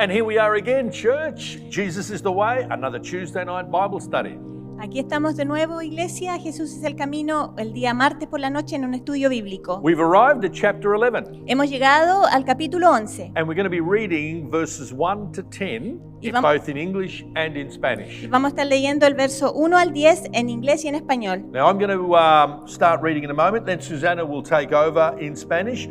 And here we are again, church. Jesus is the way, another Tuesday night Bible study. Aquí estamos de nuevo, iglesia. Jesús es el camino, el día martes por la noche en un estudio bíblico. We've arrived at chapter 11. Hemos llegado al capítulo 11 And we're going to be reading verses 1 to 10, both in English and in Spanish. y vamos a estar leyendo el verso 1 al 10 en inglés y en español. Now I'm going to start reading in a moment, then Susanna will take over in Spanish,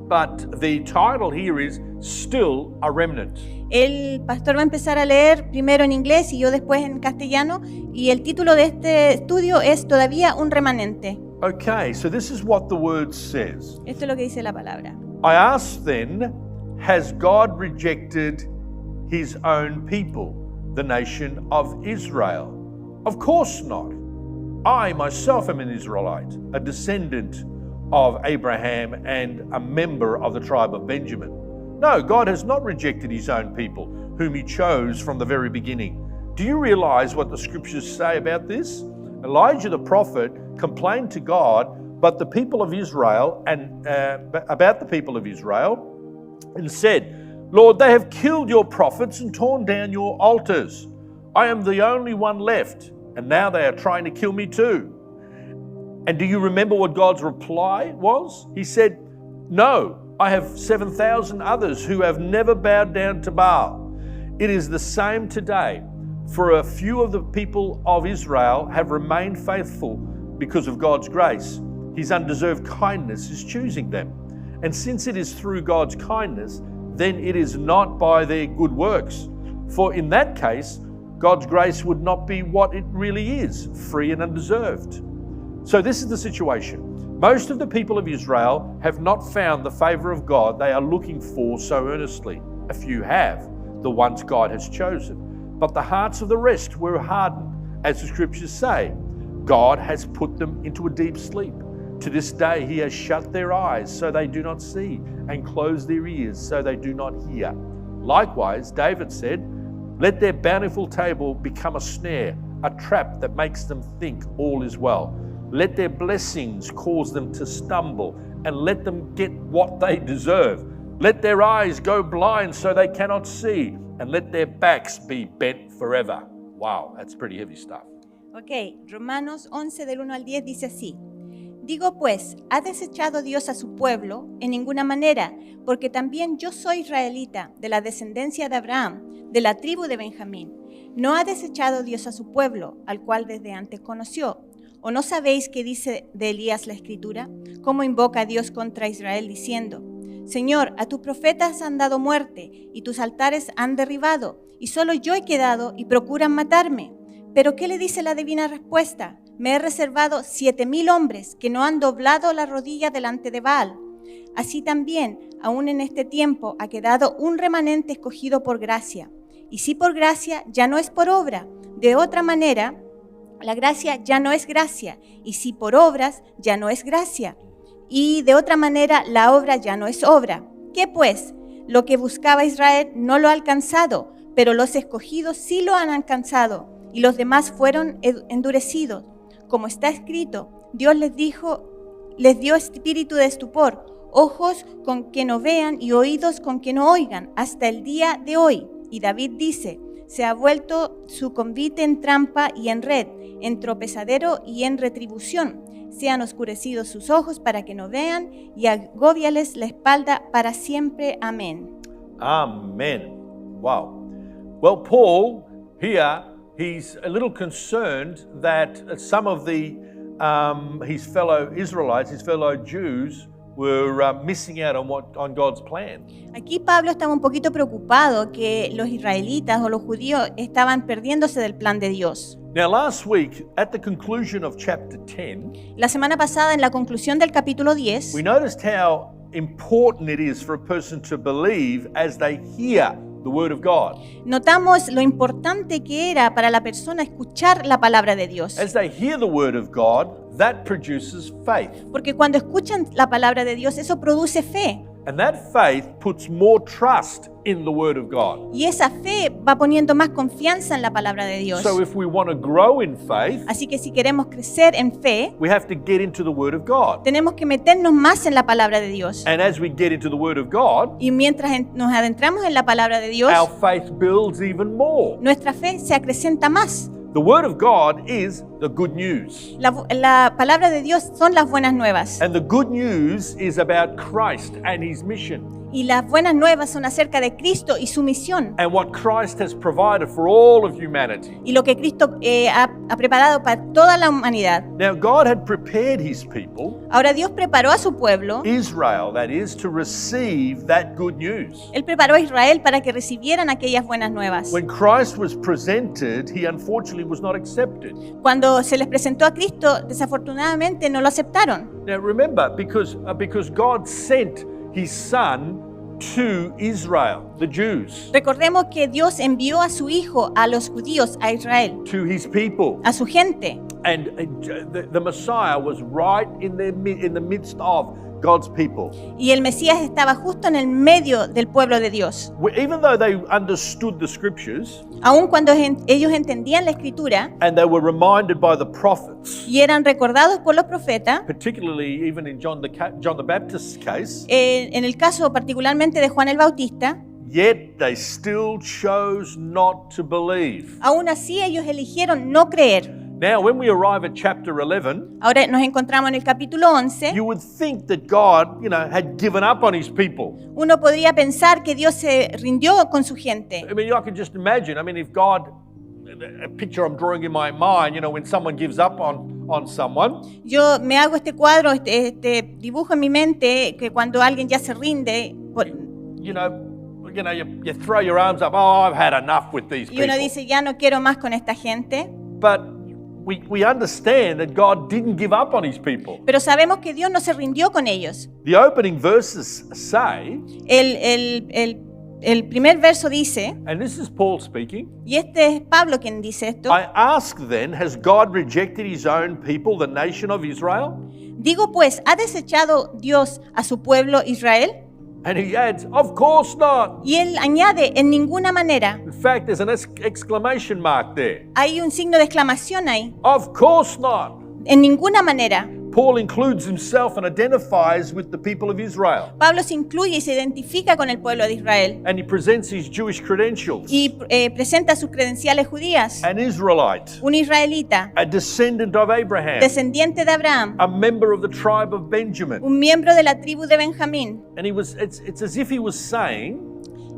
but the title here is Still a Remnant. El pastor va a empezar a leer primero en inglés y yo después en castellano, y el título de este estudio es Todavía un remanente. Okay, so this is what the word says. Esto es lo que dice la palabra. I ask then, has God rejected his own people, the nation of Israel? Of course not. I myself am an Israelite, a descendant of Abraham and a member of the tribe of Benjamin. No, God has not rejected his own people, whom he chose from the very beginning. Do you realize what the scriptures say about this? Elijah the prophet complained to God, but the people of Israel about the people of Israel, and said, Lord, they have killed your prophets and torn down your altars. I am the only one left, and now they are trying to kill me too. And do you remember what God's reply was? He said, no, I have 7,000 others who have never bowed down to Baal. It is the same today, for a few of the people of Israel have remained faithful because of God's grace. His undeserved kindness is choosing them. And since it is through God's kindness, then it is not by their good works. For in that case, God's grace would not be what it really is, free and undeserved. So this is the situation. Most of the people of Israel have not found the favor of God they are looking for so earnestly. A few have, the ones God has chosen. But the hearts of the rest were hardened, as the scriptures say. God has put them into a deep sleep. To this day he has shut their eyes so they do not see, and closed their ears so they do not hear. Likewise, David said, let their bountiful table become a snare, a trap that makes them think all is well. Let their blessings cause them to stumble, and let them get what they deserve. Let their eyes go blind so they cannot see, and let their backs be bent forever. Wow, that's pretty heavy stuff. Ok, Romanos 11 del 1 al 10 dice así. Digo pues, ¿ha desechado Dios a su pueblo? En ninguna manera, porque también yo soy israelita, de la descendencia de Abraham, de la tribu de Benjamín. ¿No ha desechado Dios a su pueblo, al cual desde antes conoció? ¿O no sabéis qué dice de Elías la Escritura? ¿Cómo invoca a Dios contra Israel diciendo, Señor, a tus profetas han dado muerte y tus altares han derribado, y solo yo he quedado y procuran matarme? ¿Pero qué le dice la divina respuesta? Me he reservado 7,000 hombres que no han doblado la rodilla delante de Baal. Así también, aún en este tiempo, ha quedado un remanente escogido por gracia. Y si por gracia, ya no es por obra. De otra manera, la gracia ya no es gracia, y si por obras, ya no es gracia. Y de otra manera, la obra ya no es obra. ¿Qué pues? Lo que buscaba Israel no lo ha alcanzado, pero los escogidos sí lo han alcanzado, y los demás fueron endurecidos. Como está escrito, Dios les dio espíritu de estupor, ojos con que no vean y oídos con que no oigan, hasta el día de hoy. Y David dice, se ha vuelto su convite en trampa y en red, en tropezadero y en retribución. Sean oscurecidos sus ojos para que no vean y agóbiales la espalda para siempre. Amén. Amen. Wow. Well, Paul here, he's a little concerned that some of his fellow Israelites, his fellow Jews, were missing out on God's plan. Aquí Pablo estaba un poquito preocupado que los israelitas o los judíos estaban perdiéndose del plan de Dios. Now, last week, at the conclusion of chapter 10, La semana pasada, en la conclusión del capítulo 10, we noticed how important it is for a person to believe as they hear the word of God. notamos lo importante que era para la persona escuchar la palabra de Dios. As they hear the word of God, that produces faith. Porque cuando escuchan la palabra de Dios, eso produce fe. And that faith puts more trust in the Word of God. Y esa fe va poniendo más confianza en la palabra de Dios. So if we want to grow in faith, Así que si queremos crecer en fe, we have to get into the Word of God. tenemos que meternos más en la palabra de Dios. And as we get into the Word of God, Y mientras nos adentramos en la palabra de Dios, our faith builds even more. nuestra fe se acrecenta más. The Word of God is the good news. La palabra de Dios son las buenas nuevas. And the good news is about Christ and His mission. Y las buenas nuevas son acerca de Cristo y su misión. And what Christ has provided for all of humanity. Y lo que Cristo ha preparado para toda la humanidad. Now, God had prepared His people, Ahora Dios preparó a su pueblo. Israel, that is, to receive that good news. Él preparó a Israel para que recibieran aquellas buenas nuevas. When Christ was presented, He unfortunately was not accepted. Cuando se les presentó a Cristo, desafortunadamente no lo aceptaron. Now, remember, because God sent His Son to Israel, the Jews, Recordemos que Dios envió a su Hijo a los judíos, a Israel, to His people. a su gente. And the Messiah was right in the midst of God's people. Y el Mesías estaba justo en el medio del pueblo de Dios. Even though they understood the scriptures Aun cuando ellos entendían la Escritura and they were reminded by the prophets, y eran recordados por los profetas, particularly even in John the Baptist's case, en el caso particularmente de Juan el Bautista, yet they still chose not to believe. aún así ellos eligieron no creer. Now, when we arrive at chapter 11, Ahora nos encontramos en el capítulo 11. you would think that God, had given up on His people. Uno podría pensar que Dios se rindió con su gente. I mean, I can just imagine. I mean, if God, a picture I'm drawing in my mind, when someone gives up on someone, Yo me hago este cuadro, este dibujo en mi mente, que cuando alguien ya se rinde, you throw your arms up. Oh, I've had enough with these y uno people. dice, ya no quiero más con esta gente. But we understand that God didn't give up on His people. Pero sabemos que Dios no se rindió con ellos. The opening verses say, El primer verso dice, and this is Paul speaking, y este es Pablo quien dice esto, I ask then, has God rejected His own people, the nation of Israel? digo pues, ¿ha desechado Dios a su pueblo Israel? And he adds, of course not. Y él añade, en ninguna manera. In fact, there's an exclamation mark there. Hay un signo de exclamación ahí. Of course not. En ninguna manera. Paul includes himself and identifies with the people of Israel. Pablo se incluye y se identifica con el pueblo de Israel. And he presents his Jewish credentials. Y presenta sus credenciales judías. An Israelite, Un israelita, a descendant of Abraham, descendiente de Abraham, a member of the tribe of Benjamin. un miembro de la tribu de Benjamín. And it's as if he was saying,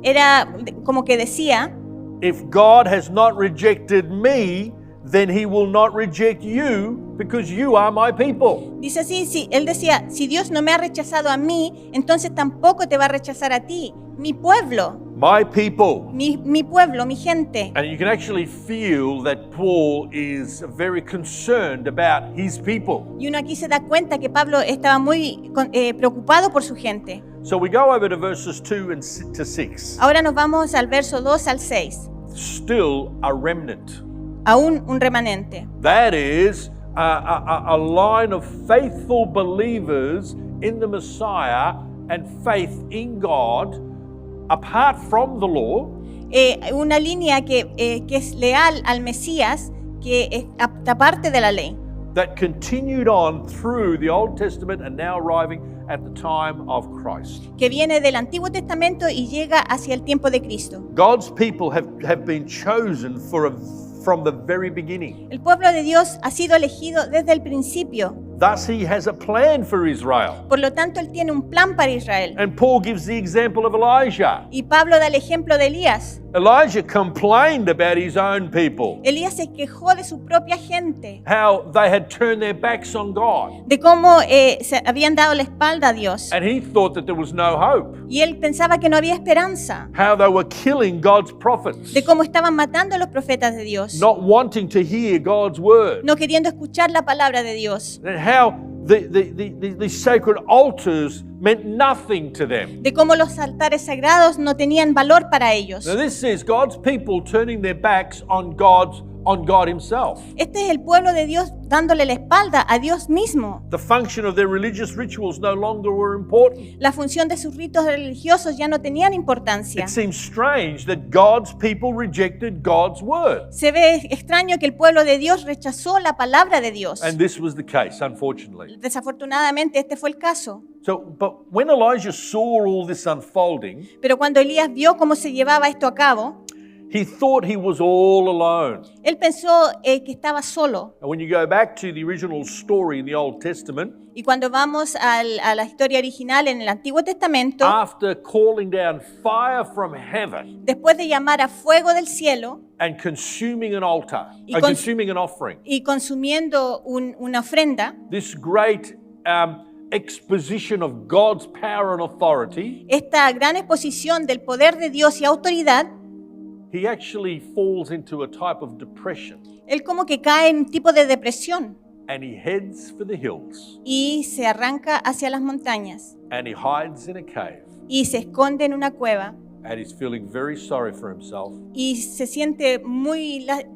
Era como que decía, if God has not rejected me, then He will not reject you because you are my people. dice así, él decía, si Dios no me ha rechazado a mí, entonces tampoco te va a rechazar a ti, mi pueblo, My people. mi pueblo, mi gente. And you can actually feel that Paul is very concerned about his people. Y uno aquí se da cuenta que Pablo estaba muy preocupado por su gente. So we go over to verses 2 to 6. Ahora nos vamos al verso 2 al 6. Still a remnant. Aún un remanente. That is a line of faithful believers in the Messiah and faith in God apart from the law. Una línea que es leal al Mesías, que es aparte de la ley. That continued on through the Old Testament and now arriving at the time of Christ. Que viene del Antiguo Testamento y llega hacia el tiempo de Cristo. God's people have been chosen from the very beginning. El pueblo de Dios ha sido elegido desde el principio. Thus, He has a plan for Israel. Por lo tanto, Él tiene un plan para Israel. And Paul gives the example of Elijah. Y Pablo da el ejemplo de Elías. Elijah complained about his own people, Elías se quejó de su propia gente, how they had turned their backs on God. de cómo se habían dado la espalda a Dios. And he thought that there was no hope, Y él pensaba que no había esperanza, how they were killing God's prophets, de cómo estaban matando a los profetas de Dios, not wanting to hear God's word, no queriendo escuchar la palabra de Dios, and how the sacred altars meant nothing to them. de cómo los altares sagrados no tenían valor para ellos. Now this is God's people turning their backs on God's on God himself. Este es el pueblo de Dios dándole la espalda a Dios mismo. The function of their religious rituals no longer were important. La función de sus ritos religiosos ya no tenían importancia. It seems strange that God's people rejected God's word. Se ve extraño que el pueblo de Dios rechazó la palabra de Dios. And this was the case, unfortunately. Desafortunadamente, este fue el caso. But when Elijah saw all this unfolding, Pero cuando Elías vio cómo se llevaba esto a cabo, he thought he was all alone. él pensó que estaba solo. And when you go back to the original story in the Old Testament, Y cuando vamos a la historia original en el Antiguo Testamento, after calling down fire from heaven después de llamar a fuego del cielo and consuming an altar, Y con- consuming an offering, y consumiendo una ofrenda, this great exposition of God's power and authority, esta gran exposición del poder de Dios y autoridad, he actually falls into a type of depression él como que cae en un tipo de depresión and he heads for the hills y se arranca hacia las montañas and he hides in a cave y se esconde en una cueva and he's feeling very sorry for himself y se siente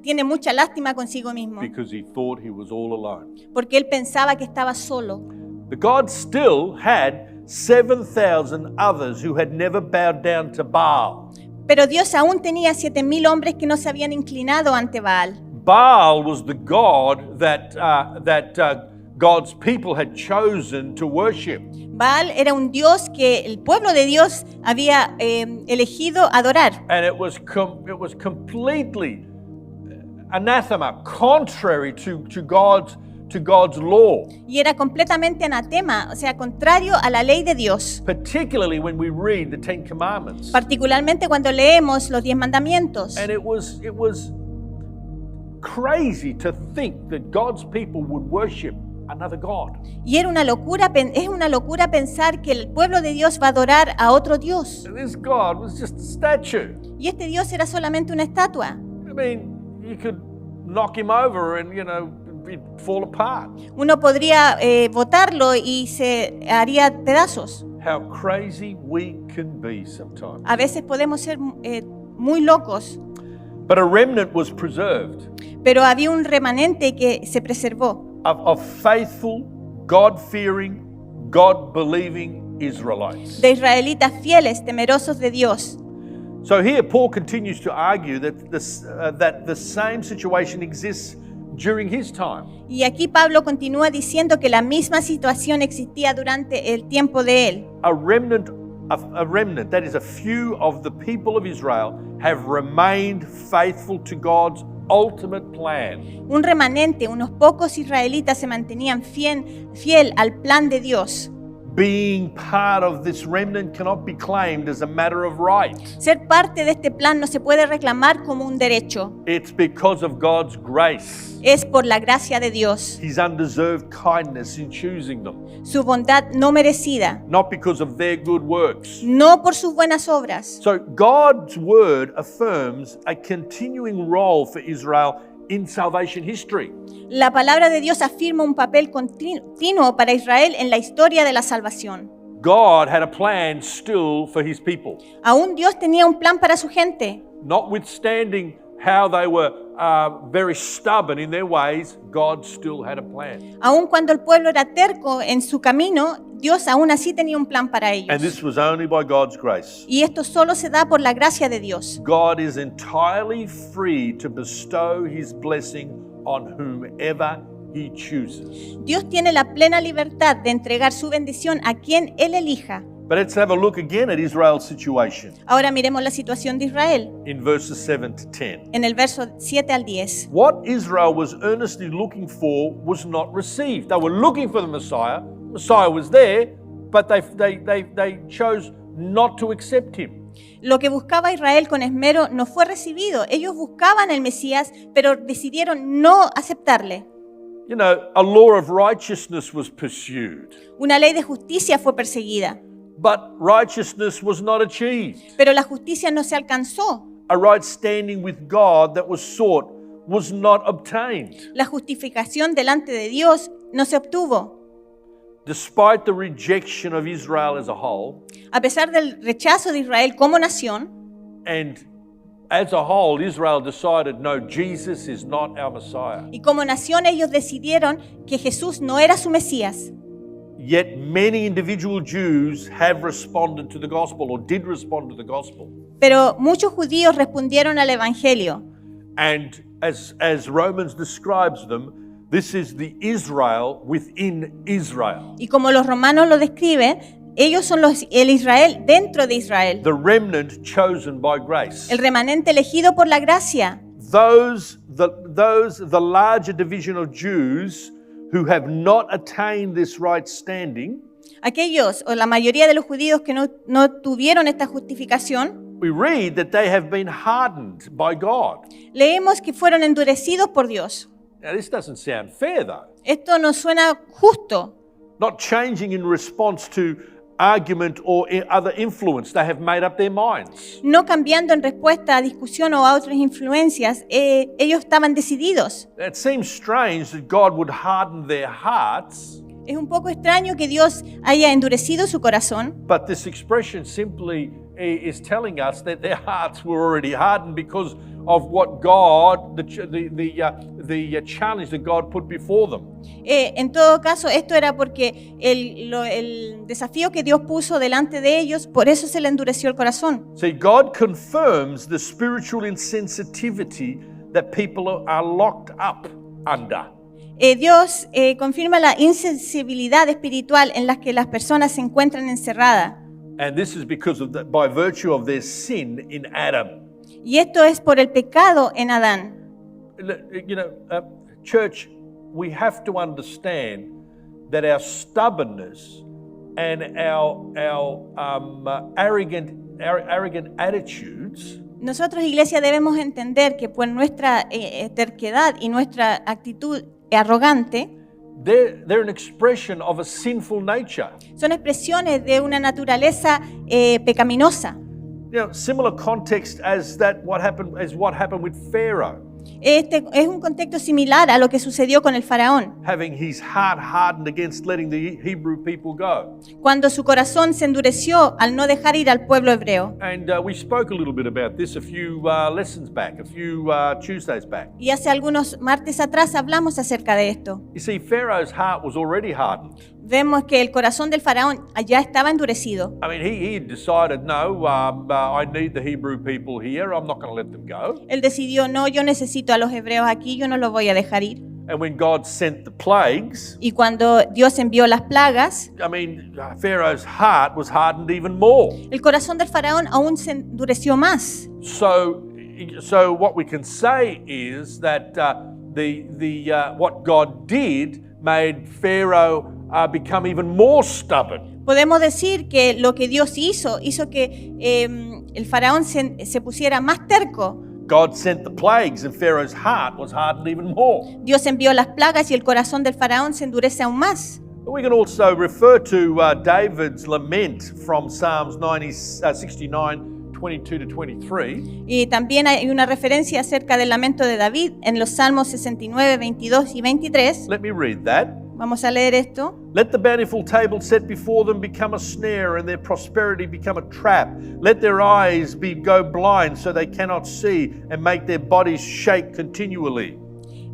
tiene mucha lástima consigo mismo because he thought he was all alone. porque él pensaba que estaba solo. But God still had 7,000 others who had never bowed down to Baal. Pero Dios aún tenía 7,000 hombres que no se habían inclinado ante Baal. Baal was the god that God's people had chosen to worship. Baal era un dios que el pueblo de Dios había elegido adorar. And it was completely anathema, contrary to God's law. Y era completamente anatema, o sea, contrario a la ley de Dios. Particularly when we read the Ten Commandments. Particularmente cuando leemos los 10 mandamientos. And it was crazy to think that God's people would worship another god. Y era es una locura pensar que el pueblo de Dios va a adorar a otro Dios. This god was just a statue. Y este Dios era solamente una estatua. I mean, you could knock him over and, he'd fall apart. Uno podría botarlo y se haría pedazos. How crazy we can be sometimes. A veces podemos ser muy locos, But a remnant was preserved pero había un remanente que se preservó. of faithful, God-fearing, God-believing Israelites. De israelitas fieles, temerosos de Dios. So here Paul continues to argue that the same situation exists during his time. Y aquí Pablo continúa diciendo que la misma situación existía durante el tiempo de él. A remnant, that is a few of the people of Israel, have remained faithful to God's ultimate plan. Un remanente, unos pocos israelitas se mantenían fiel al plan de Dios. Being part of this remnant cannot be claimed as a matter of right. Ser parte de este plan no se puede reclamar como un derecho. It's because of God's grace, Es por la gracia de Dios, His undeserved kindness in choosing them, su bondad no merecida, not because of their good works. no por sus buenas obras. So God's word affirms a continuing role for Israel in salvation history. La palabra de Dios afirma un papel continuo para Israel en la historia de la salvación. God had a plan still for His people. Aún Dios tenía un plan para su gente. Notwithstanding how they were very stubborn in their ways, God still had a plan. Aún cuando el pueblo era terco en su camino, Dios aún así tenía un plan para And ellos. this was only by God's grace. Y esto solo se da por la gracia de Dios. God is entirely free to bestow His blessing on whomever He chooses. Dios tiene la plena libertad de entregar su bendición a quien Él elija. But let's have a look again at Israel's situation Ahora miremos la situación de Israel in verses 7 to 10. en el verso 7 al 10. What Israel was earnestly looking for was not received. They were looking for the Messiah. Messiah was there, but they chose not to accept him. Lo que buscaba Israel con esmero no fue recibido. Ellos buscaban al Mesías, pero decidieron no aceptarle. You know, a law of righteousness was pursued, Una ley de justicia fue perseguida, but righteousness was not achieved. pero la justicia no se alcanzó. A right standing with God that was sought was not obtained. La justificación delante de Dios no se obtuvo. Despite the rejection of Israel as a whole A pesar del rechazo de Israel como nación and as a whole, Israel decided, no, Jesus is not our Messiah. Y como nación ellos decidieron que Jesús no era su Mesías. Yet many individual Jews have responded to the gospel or did respond to the gospel. Pero muchos judíos respondieron al Evangelio. And as Romans describes them, this is the Israel within Israel. Y como los romanos lo describen, ellos son el Israel dentro de Israel. The remnant chosen by grace. El remanente elegido por la gracia. The larger division of Jews who have not attained this right standing, Aquellos, o la mayoría de los judíos que no tuvieron esta justificación, we read that they have been hardened by God. leemos que fueron endurecidos por Dios. Now, this doesn't sound fair, though. Esto no suena justo. Not changing in response to argument or other influence. They have made up their minds. No cambiando en respuesta a discusión o a otras influencias, ellos estaban decididos. It seems strange that God would harden their hearts, Es un poco extraño que Dios haya endurecido su corazón, but this expression simply is telling us that their hearts were already hardened because of what God, the challenge that God put before them. En todo caso, esto era porque el desafío que Dios puso delante de ellos, por eso se le endureció el corazón. See, God confirms the spiritual insensitivity that people are locked up under. Dios confirma la insensibilidad espiritual en la que las personas se encuentran encerradas. And this is because of by virtue of their sin in Adam. Y esto es por el pecado en Adán. You know, church, we have to understand that our stubbornness and our arrogant attitudes Nosotros, iglesia, debemos entender que por nuestra terquedad y nuestra actitud arrogante, they're an expression of a sinful nature. son expresiones de una naturaleza pecaminosa. You know, similar context as what happened with Pharaoh, Este es un contexto similar a lo que sucedió con el faraón, having his heart hardened against letting the Hebrew people go. cuando su corazón se endureció al no dejar ir al pueblo hebreo. And we spoke a little bit about this a few lessons back, a few Tuesdays back. Y hace algunos martes atrás hablamos acerca de esto. You see, Pharaoh's heart was already hardened. Vemos que el corazón del faraón ya estaba endurecido. I mean, he decided, no, I need the Hebrew people here. I'm not going to let them go. Él decidió, no, yo necesito a los hebreos aquí, yo no los voy a dejar ir. And when God sent the plagues, Y cuando Dios envió las plagas, I mean, Pharaoh's heart was hardened even more. el corazón del faraón aún se endureció más. So what we can say is that what God did made Pharaoh become even more stubborn. Podemos decir que lo que Dios hizo que el faraón se pusiera más terco. God sent the plagues and Pharaoh's heart was hardened even more. Dios envió las plagas y el corazón del faraón se endurece aún más. We can also refer to David's lament from Psalms 69, 22 to 23. Y también hay una referencia acerca del lamento de David en los Salmos 69, 22 y 23. Let me read that. Vamos a leer esto. Let the bountiful table set before them become a snare, and their prosperity become a trap. Let their eyes go blind so they cannot see, and make their bodies shake continually.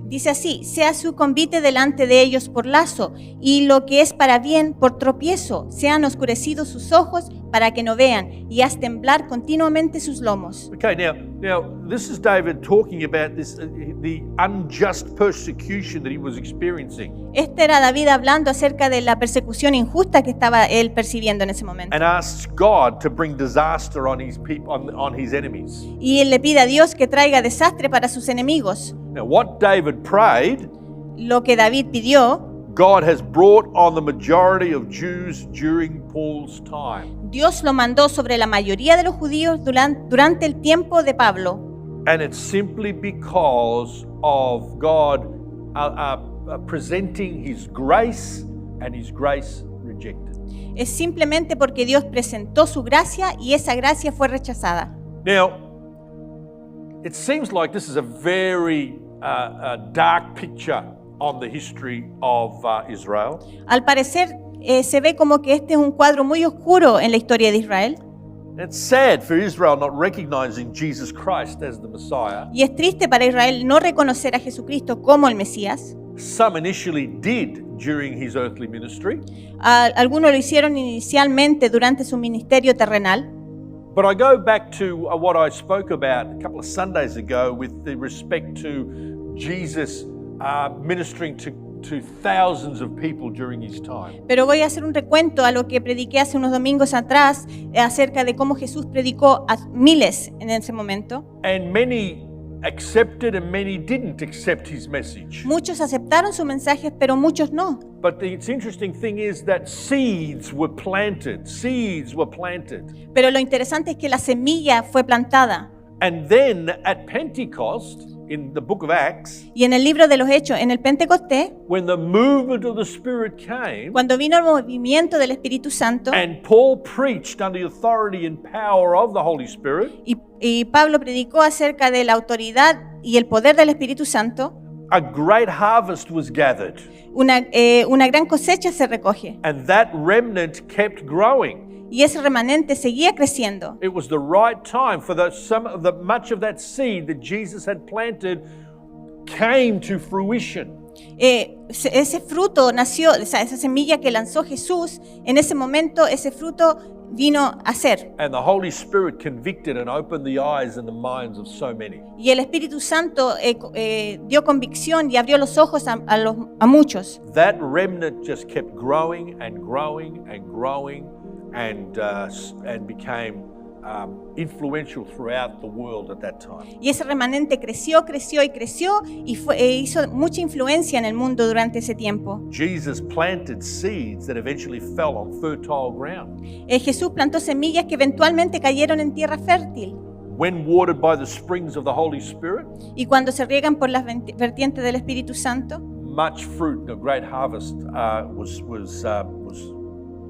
Dice así: sea su convite delante de ellos por lazo, y lo que es para bien por tropiezo. Sean oscurecidos sus ojos para que no vean, y haz temblar continuamente sus lomos. Okay, now this is David talking about the unjust persecution that he was experiencing. Este era David hablando acerca de la persecución injusta que estaba él percibiendo en ese momento. And asks God to bring disaster on his people, on his enemies. Y él le pide a Dios que traiga desastre para sus enemigos. Now, what David prayed, Lo que David pidió, God has brought on the majority of Jews during Paul's time. Dios lo mandó sobre la mayoría de los judíos durante el tiempo de Pablo. And it's simply because of God presenting His grace and His grace rejected. Es simplemente porque Dios presentó su gracia y esa gracia fue rechazada. Now, it seems like this is a very dark picture on the history of Israel. Al parecer se ve como que este es un cuadro muy oscuro en la historia de Israel. It's sad for Israel not recognizing Jesus Christ as the Messiah. Y es triste para Israel no reconocer a Jesucristo como el Mesías. Some initially did during his earthly ministry. Algunos lo hicieron inicialmente durante su ministerio terrenal. But I go back to what I spoke about a couple of Sundays ago with the respect to Jesus ministering to thousands of people during his time. Pero voy a hacer un recuento a lo que prediqué hace unos domingos atrás acerca de cómo Jesús predicó a miles en ese momento. And many accepted and many didn't accept his message. Muchos aceptaron su mensaje, pero muchos no. But the interesting thing is that seeds were planted. Seeds were planted. Pero lo interesante es que la semilla fue plantada. And then at Pentecost, in the book of Acts, Y en el libro de los Hechos, en el Pentecostés, when the movement of the Spirit came, cuando vino el movimiento del Espíritu Santo and Paul preached under the authority and power of the Holy Spirit, y Pablo predicó acerca de la autoridad y el poder del Espíritu Santo, a great harvest was gathered. una gran cosecha se recoge. And that remnant kept growing. Y ese remanente seguía creciendo. It was the right time for much of that seed that Jesus had planted came to fruition. Ese fruto nació, esa semilla que lanzó Jesús, en ese momento ese fruto vino a ser. And the Holy Spirit convicted and opened the eyes and the minds of so many. Y el Espíritu Santo dio convicción y abrió los ojos a muchos. That remnant just kept growing and growing and growing and became influential throughout the world at that time. Y ese remanente creció y hizo mucha influencia en el mundo durante ese tiempo. Jesus planted seeds that eventually fell on fertile ground. Jesús plantó semillas que eventualmente cayeron en tierra fértil. When watered by the springs of the Holy Spirit, Y cuando se riegan por las vertientes del Espíritu Santo, much fruit, a great harvest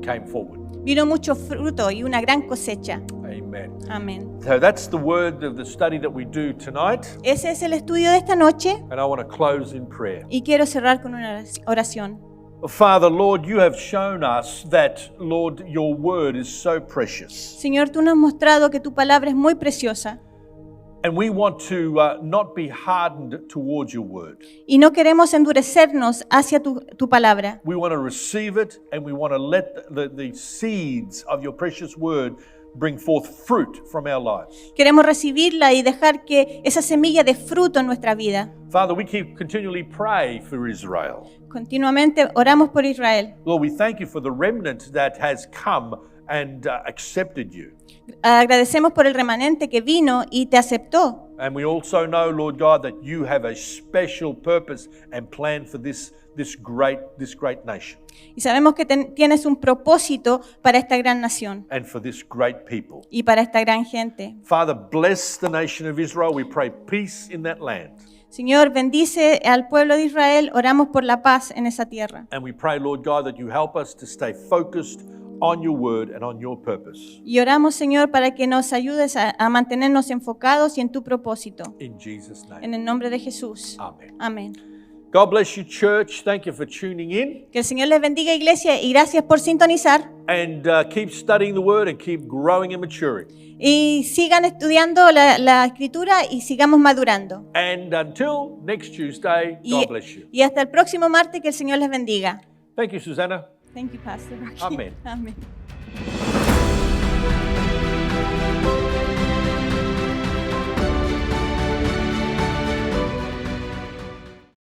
came forward. vino mucho fruto y una gran cosecha. Amen. Amén. So that's the word of the study that we do tonight, Ese es el estudio de esta noche and I want to close in prayer. y quiero cerrar con una oración. Father, Lord, you have shown us that, Lord, your word is so precious. Señor, tú nos has mostrado que tu palabra es muy preciosa And we want to not be hardened towards your word. y no queremos endurecernos hacia tu palabra. We want to receive it, and we want to let the seeds of your precious word bring forth fruit from our lives. Queremos recibirla y dejar que esa semilla dé fruto en nuestra vida. Father, we keep continually pray for Israel. Continuamente oramos por Israel. Lord, we thank you for the remnant that has come and accepted you. Agradecemos por el remanente que vino y te aceptó. And we also know, Lord God, that you have a special purpose and plan for this great nation Y sabemos que tienes un propósito para esta gran nación and for this great people. y para esta gran gente. Father, bless the nation of Israel. We pray peace in that land. Señor, bendice al pueblo de Israel. Oramos por la paz en esa tierra. And we pray, Lord God, that you help us to stay focused on your word and on your purpose. Y oramos, Señor, para que nos ayudes a mantenernos enfocados y en tu propósito. In Jesus' name. En el nombre de Jesús. Amen. Amén. God bless you, church. Thank you for tuning in. Que el Señor les bendiga, iglesia, y gracias por sintonizar. And keep studying the word and keep growing and maturing. Y sigan estudiando la escritura y sigamos madurando. And until next Tuesday, God bless you. Y hasta el próximo martes, que el Señor les bendiga. Thank you, Susanna. Thank you, Pastor. Amén. Amén.